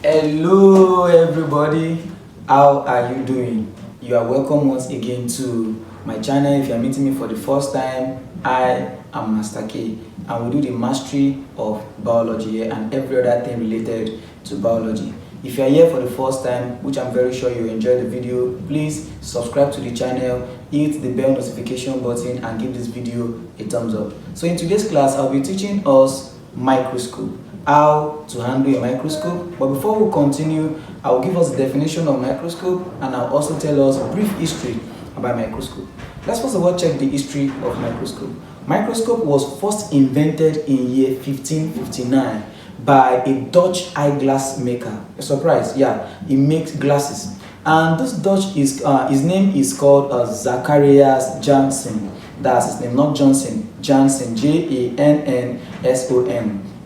Hello everybody, how are you doing? You are welcome once again to my channel. If you are meeting me for the first time, I am Master K and we do the mastery of biology and every other thing related to biology. If you are here for the first time, which I'm very sure you enjoyed the video, please subscribe to the channel, hit the bell notification button and give this video a thumbs up. So in today's class, I'll be teaching us microscope, how to handle a microscope. But before we continue, I will give us the definition of microscope and I'll also tell us a brief history about microscope. Let's first of all check the history of microscope. Microscope was first invented in year 1559 by a Dutch eyeglass maker. A surprise, yeah, he makes glasses. And this Dutch his name is called Zacharias Janssen. That's his name, not Johnson. Janssen, Janson.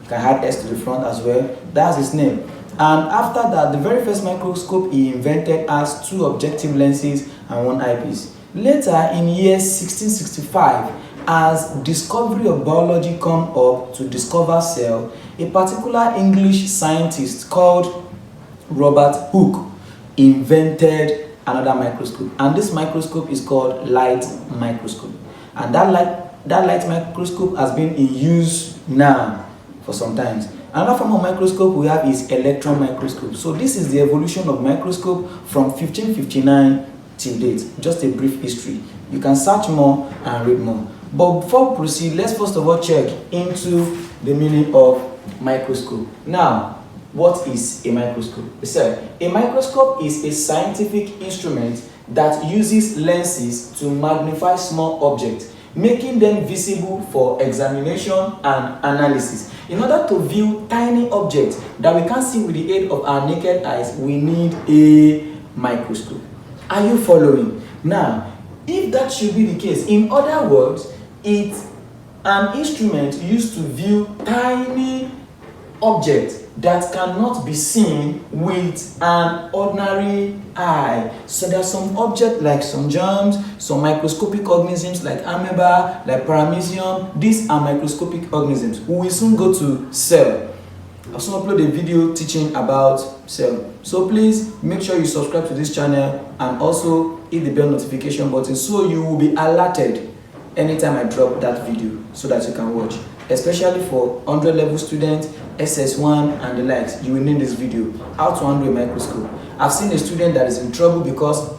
You can add S to the front as well. That's his name. And after that, the very first microscope he invented has two objective lenses and one eyepiece. Later, in year 1665, as discovery of biology come up to discover cell, a particular English scientist called Robert Hooke invented another microscope, and this microscope is called light microscope. And that light microscope has been in use now for some time. Another form of microscope we have is electron microscope. So this is the evolution of microscope from 1559 till date. Just a brief history. You can search more and read more. But before we proceed, let's first of all check into the meaning of microscope. Now, what is a microscope? We said a microscope is a scientific instrument that uses lenses to magnify small objects, making them visible for examination and analysis. In order to view tiny objects that we can't see with the aid of our naked eyes, we need a microscope. Are you following? Now, if that should be the case, in other words, it's an instrument used to view tiny objects that cannot be seen with an ordinary eye. So there are some objects like some germs, some microscopic organisms like amoeba, like paramecium. These are microscopic organisms. We will soon go to cell. I'll soon upload a video teaching about cell. So please make sure you subscribe to this channel and also hit the bell notification button so you will be alerted anytime I drop that video so that you can watch. Especially for 100 level students, SS1 and the likes, you will need this video, how to handle a microscope. I've seen a student that is in trouble because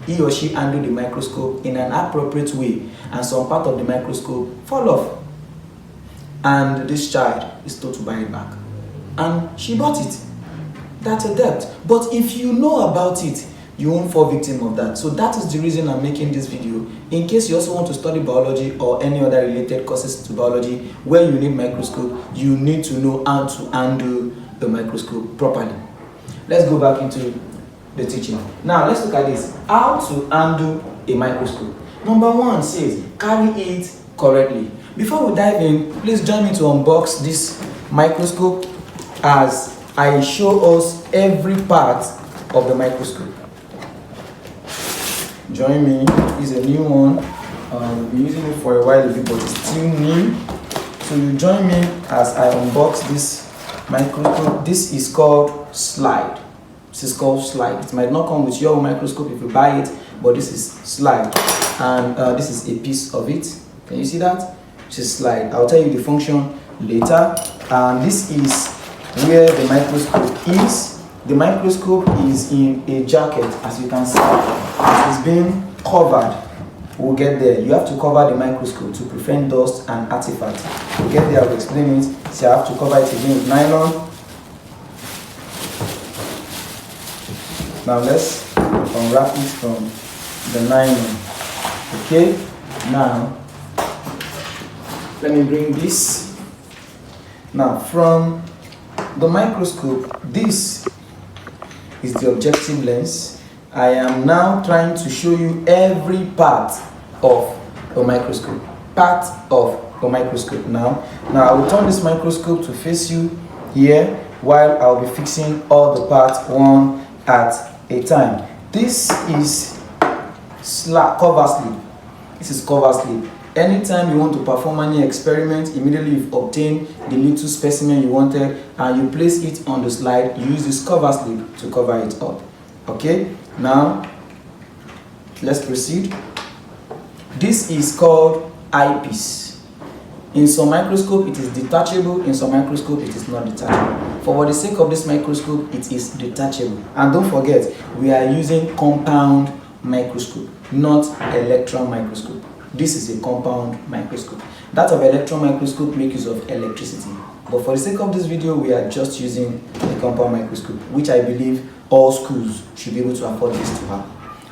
he or she handled the microscope in an appropriate way and some part of the microscope fall off. And this child is told to buy it back. And she bought it. That's a debt. But if you know about it, you won't fall victim of that. So that is the reason I'm making this video. In case you also want to study biology or any other related courses to biology where you need microscope, you need to know how to handle the microscope properly. Let's go back into the teaching. Now let's look at this. How to handle a microscope. Number one says carry it correctly. Before we dive in, please join me to unbox this microscope as I show us every part of the microscope. Join me. It's a new one. We've been using it for a while, but it's still new. So you join me as I unbox this microscope. This is called slide. This is called slide. It might not come with your microscope if you buy it, but this is slide. And this is a piece of it. Can you see that? This is slide. I'll tell you the function later. And this is where the microscope is. The microscope is in a jacket, as you can see. It is being covered. We'll get there. You have to cover the microscope to prevent dust and artifacts. We'll get there, I'll explain it. So I have to cover it again with nylon. Now let's unwrap it from the nylon. Okay, now let me bring this. Now from the microscope, this is the objective lens. I am now trying to show you every part of a microscope. Part of a microscope. Now I will turn this microscope to face you here while I'll be fixing all the parts one at a time. This is cover slip. This is cover slip. Anytime you want to perform any experiment, immediately you've obtained the little specimen you wanted and you place it on the slide, you use this cover slip to cover it up. Okay, now let's proceed. This is called eyepiece. In some microscope it is detachable, in some microscope it is not detachable. For the sake of this microscope, it is detachable. And don't forget, we are using compound microscope, not electron microscope. This is a compound microscope. That of electron microscope makes use of electricity. But for the sake of this video, we are just using a compound microscope, which I believe all schools should be able to afford this to have.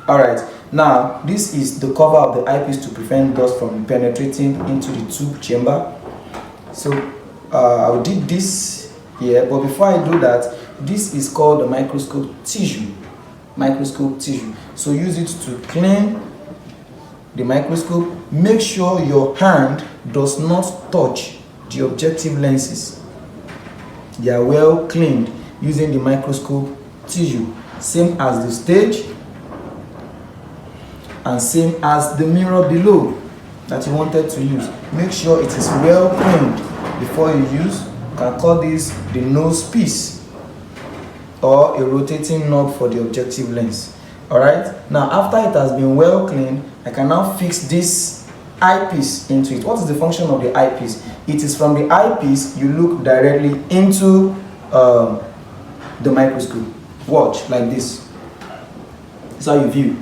Alright, now this is the cover of the eyepiece to prevent dust from penetrating into the tube chamber. So I did this here, but before I do that, this is called the microscope tissue. Microscope tissue. So use it to clean the microscope. Make sure your hand does not touch the objective lenses. They are well cleaned using the microscope tissue. Same as the stage and same as the mirror below that you wanted to use. Make sure it is well cleaned before you use. You can call this the nose piece or a rotating knob for the objective lens. Alright, now after it has been well cleaned, I can now fix this eyepiece into it. What is the function of the eyepiece? It is from the eyepiece you look directly into the microscope. Watch, like this. This is how you view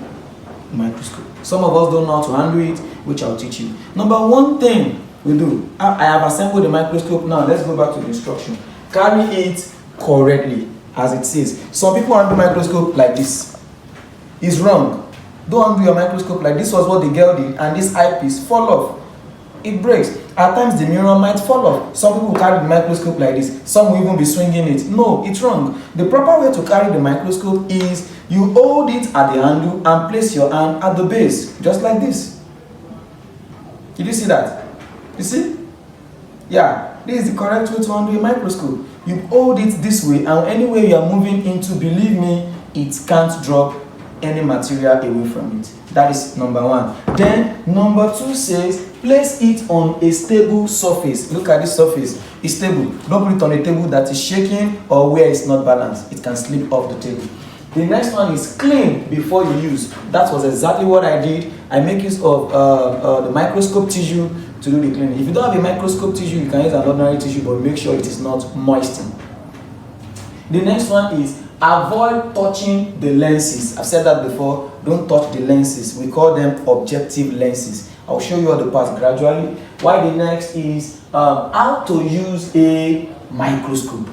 the microscope. Some of us don't know how to handle it, which I'll teach you. Number one thing we do, I have assembled the microscope. Now let's go back to the instruction. Carry it correctly, as it says. Some people handle the microscope like this. It's wrong. Don't handle your microscope like this. Was what the girl did, and this eyepiece fall off. It breaks. At times the mirror might fall off. Some people carry the microscope like this. Some will even be swinging it. No, it's wrong. The proper way to carry the microscope is you hold it at the handle and place your hand at the base, just like this. Did you see that? You see? Yeah, this is the correct way to handle a microscope. You hold it this way, and anywhere you are moving into, believe me, it can't drop any material away from it. That is number one. Then number two says place it on a stable surface. Look at this surface. It's stable. Don't put it on a table that is shaking or where it's not balanced. It can slip off the table. The next one is clean before you use. That was exactly what I did. I make use of the microscope tissue to do the cleaning. If you don't have a microscope tissue, you can use an ordinary tissue, but make sure it is not moistened. The next one is avoid touching the lenses. I've said that before. Don't touch the lenses. We call them objective lenses. I'll show you all the parts gradually. Why the next is how to use a microscope.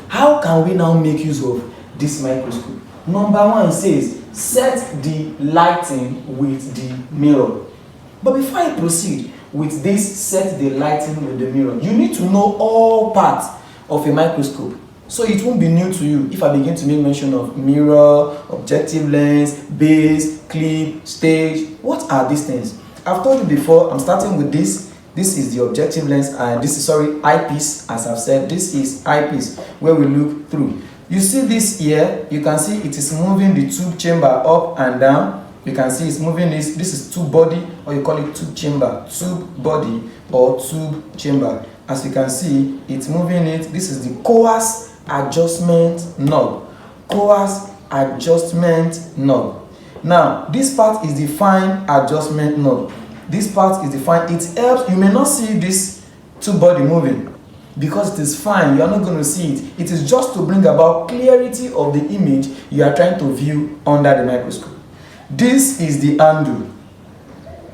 How can we now make use of this microscope? Number one says set the lighting with the mirror. But before I proceed with this set the lighting with the mirror, you need to know all parts of a microscope. So it won't be new to you if I begin to make mention of mirror, objective lens, base, clip, stage. What are these things? I've told you before, I'm starting with this. This is the objective lens, and this is, eyepiece, as I've said. This is eyepiece, where we look through. You see this here, you can see it is moving the tube chamber up and down. You can see it's moving this. This is tube body, or you call it tube chamber, tube body or tube chamber. As you can see, it's moving it. This is the coarse adjustment knob. Coarse adjustment knob. Now, this part is the fine adjustment knob. This part is the fine. It helps. You may not see this tube body moving because it is fine. You are not going to see it. It is just to bring about clarity of the image you are trying to view under the microscope. This is the handle.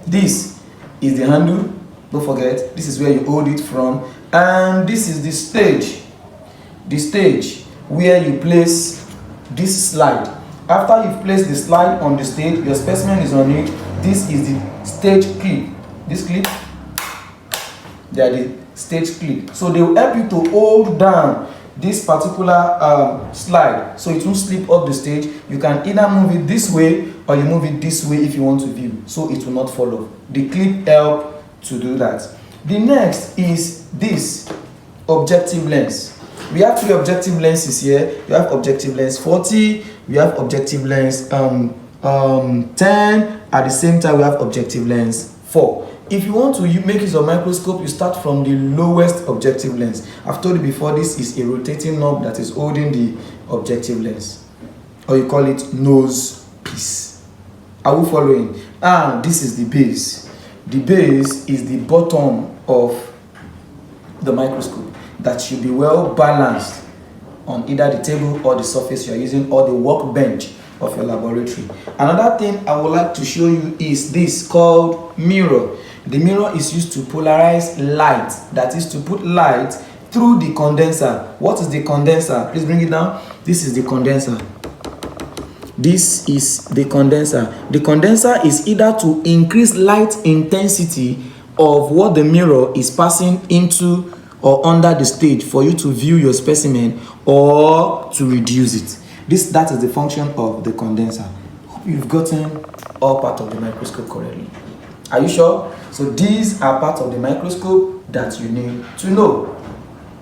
This is the handle. Don't forget, this is where you hold it from. And this is the stage. The stage where you place this slide. After you've placed the slide on the stage, your specimen is on it. This is the stage clip. This clip, they are the stage clip. So they will help you to hold down this particular slide so it won't slip off the stage. You can either move it this way or you move it this way if you want to view, so it will not fall off. The clip help to do that. The next is this objective lens. We have three objective lenses here. You have objective lens 40, we have objective lens 10, at the same time we have objective lens 4. If you want to make use of microscope, you start from the lowest objective lens. I've told you before, this is a rotating knob that is holding the objective lens, or you call it nose piece. Are we following? And this is the base. The base is the bottom of the microscope that should be well balanced on either the table or the surface you are using, or the workbench of your laboratory. Another thing I would like to show you is this called mirror. The mirror is used to polarize light, that is to put light through the condenser. What is the condenser? Please bring it down. This is the condenser. This is the condenser. The condenser is either to increase light intensity of what the mirror is passing into or under the stage for you to view your specimen, or to reduce it. That is the function of the condenser. Hope you've gotten all part of the microscope correctly. Are you sure? So these are parts of the microscope that you need to know.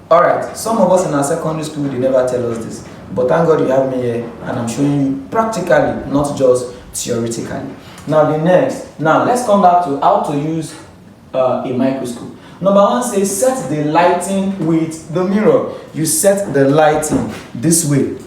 Alright, some of us in our secondary school, they never tell us this. But thank God you have me here, and I'm showing you practically, not just theoretically. Now let's come back to how to use a microscope. Number one says set the lighting with the mirror. You set the lighting this way.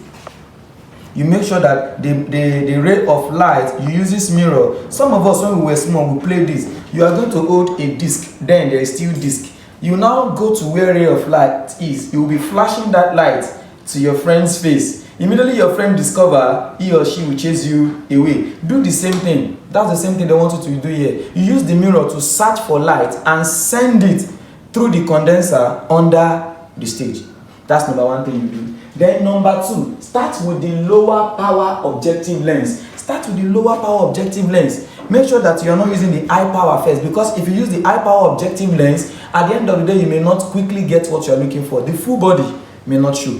You make sure that the ray of light, you use this mirror. Some of us, when we were small, we played this. You are going to hold a disc, then there is still disc. You now go to where ray of light is. You will be flashing that light to your friend's face. Immediately your friend discover, he or she will chase you away. Do the same thing. That's the same thing they want you to do here. You use the mirror to search for light and send it through the condenser under the stage. That's number one thing you do. Then number two, start with the lower power objective lens. Start with the lower power objective lens. Make sure that you are not using the high power first, because if you use the high power objective lens, at the end of the day, you may not quickly get what you are looking for. The full body may not show.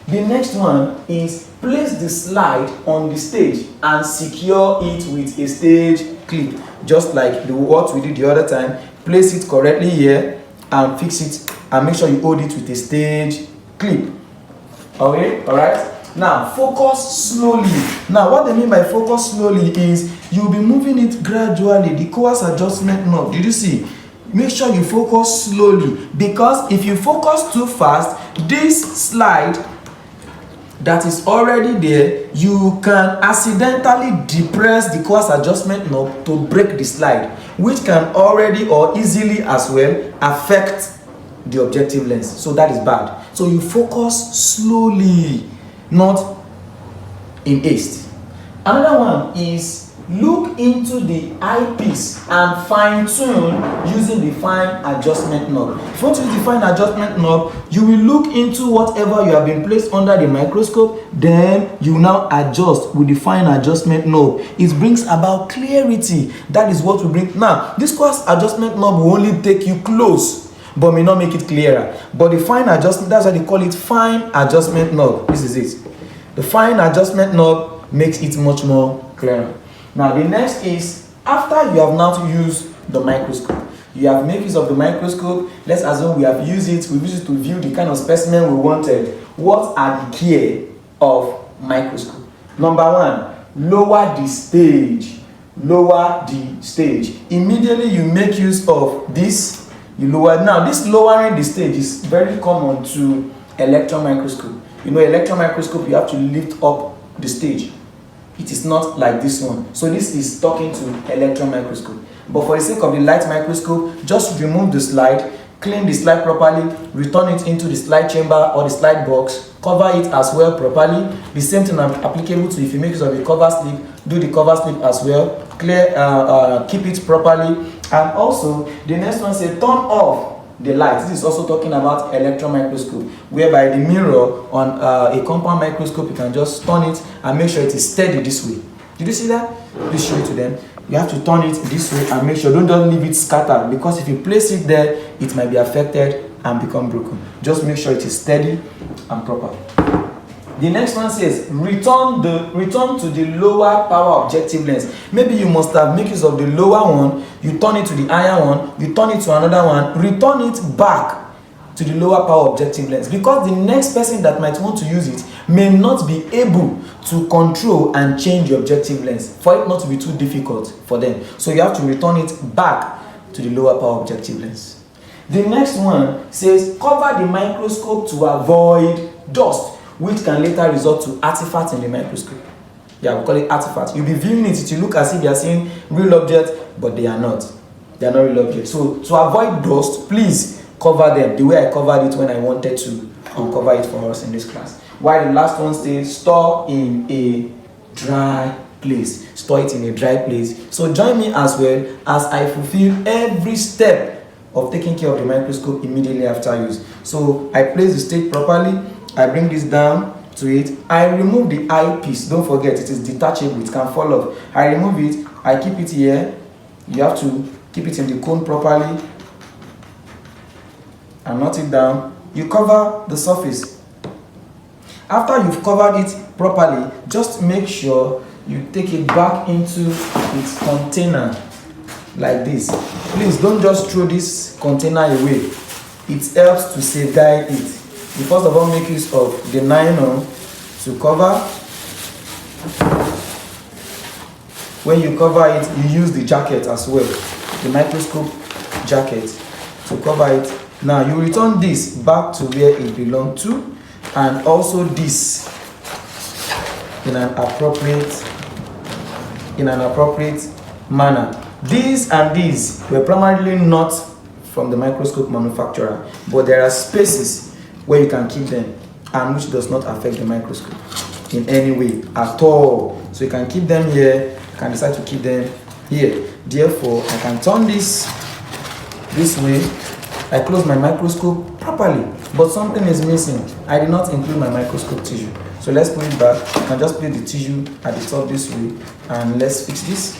The next one is place the slide on the stage and secure it with a stage clip. Just like what we did the other time. Place it correctly here and fix it, and make sure you hold it with a stage clip. Okay, alright? Now, focus slowly. Now, what they mean by focus slowly is you'll be moving it gradually. The coarse adjustment knob, did you see? Make sure you focus slowly, because if you focus too fast, this slide that is already there, you can accidentally depress the coarse adjustment knob to break the slide, which can already or easily as well affect the objective lens. So that is bad. So you focus slowly, not in haste. Another one is look into the eyepiece and fine-tune using the fine adjustment knob. If you want to use the fine adjustment knob, you will look into whatever you have been placed under the microscope, then you now adjust with the fine adjustment knob. It brings about clarity. That is what we bring. Now, this coarse adjustment knob will only take you close, but may not make it clearer. But the fine adjustment, that's why they call it fine adjustment knob. This is it. The fine adjustment knob makes it much more clearer. Now the next is, after you have now used the microscope, you have made use of the microscope. Let's assume we have used it, we used it to view the kind of specimen we wanted. What are the key of microscope? Number one, lower the stage. Lower the stage. Immediately you make use of this, you lower. Now this lowering the stage is very common to electron microscope. You know, electron microscope, you have to lift up the stage. It is not like this one. So this is talking to electron microscope. But for the sake of the light microscope, just remove the slide, clean the slide properly, return it into the slide chamber or the slide box, cover it as well properly. The same thing applicable to if you make use of the cover slip, do the cover slip as well, keep it properly. And also, the next one says turn off the light. This is also talking about electron microscope, whereby the mirror on a compound microscope, you can just turn it and make sure it is steady this way. Did you see that? Please show it to them. You have to turn it this way and make sure, don't just leave it scattered, because if you place it there, it might be affected and become broken. Just make sure it is steady and proper. The next one says return to the lower power objective lens. Maybe you must have made use of the lower one, you turn it to the higher one, you turn it to another one, return it back to the lower power objective lens, because the next person that might want to use it may not be able to control and change the objective lens, for it not to be too difficult for them. So you have to return it back to to the lower power objective lens. The next one says cover the microscope to avoid dust, which can later result to artifacts in the microscope. Yeah, we call it artifacts. You'll be viewing it, it will look as if you are seeing real objects, but they are not. They are not real objects. So to avoid dust, please cover them the way I covered it when I wanted to uncover it for us in this class. While the last one says store in a dry place. Store it in a dry place. So join me as well as I fulfill every step of taking care of the microscope immediately after use. So I place the stage properly, I bring this down to it, I remove the eyepiece. Don't forget, it is detachable, it can fall off. I remove it, I keep it here. You have to keep it in the cone properly and knot it down. You cover the surface. After you've covered it properly, just make sure you take it back into its container like this. Please don't just throw this container away. It helps to safeguard it. You first of all make use of the nylon to cover. When you cover it, you use the jacket as well, the microscope jacket to cover it. Now you return this back to where it belongs to, and also this in an appropriate manner. These and these were primarily not from the microscope manufacturer, but there are spaces where you can keep them and which does not affect the microscope in any way at all. So you can keep them here, you can decide to keep them here. Therefore, I can turn this way. I close my microscope properly, but something is missing. I did not include my microscope tissue. So let's put it back. I can just place the tissue at the top this way, and let's fix this.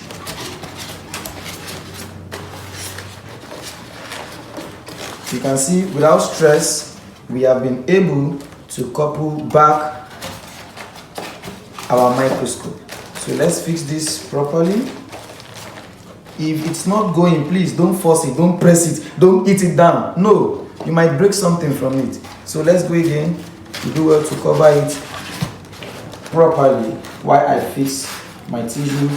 You can see without stress, we have been able to couple back our microscope. So let's fix this properly. If it's not going, please don't force it, don't press it, don't hit it down. No, you might break something from it. So let's go again. You do well to cover it properly while I fix my tissue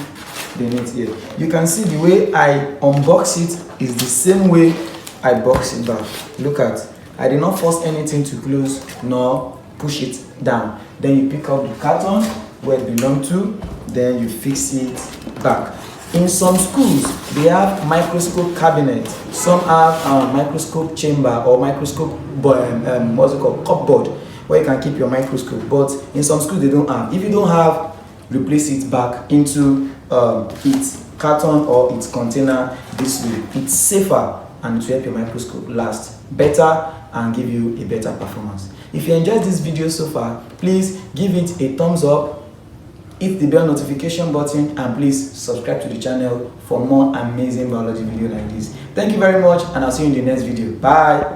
beneath here. You can see the way I unbox it is the same way I box it back. Look at, I did not force anything to close nor push it down. Then you pick up the carton where it belongs to, then you fix it back. In some schools, they have microscope cabinet. Some have microscope chamber or microscope what's it called, cupboard, where you can keep your microscope. But in some schools they don't have. If you don't have, replace it back into its carton or its container this way. It's safer and it will help your microscope last better and give you a better performance. If you enjoyed this video so far, please give it a thumbs up, hit the bell notification button, and please subscribe to the channel for more amazing biology videos like this. Thank you very much, and I'll see you in the next video. Bye.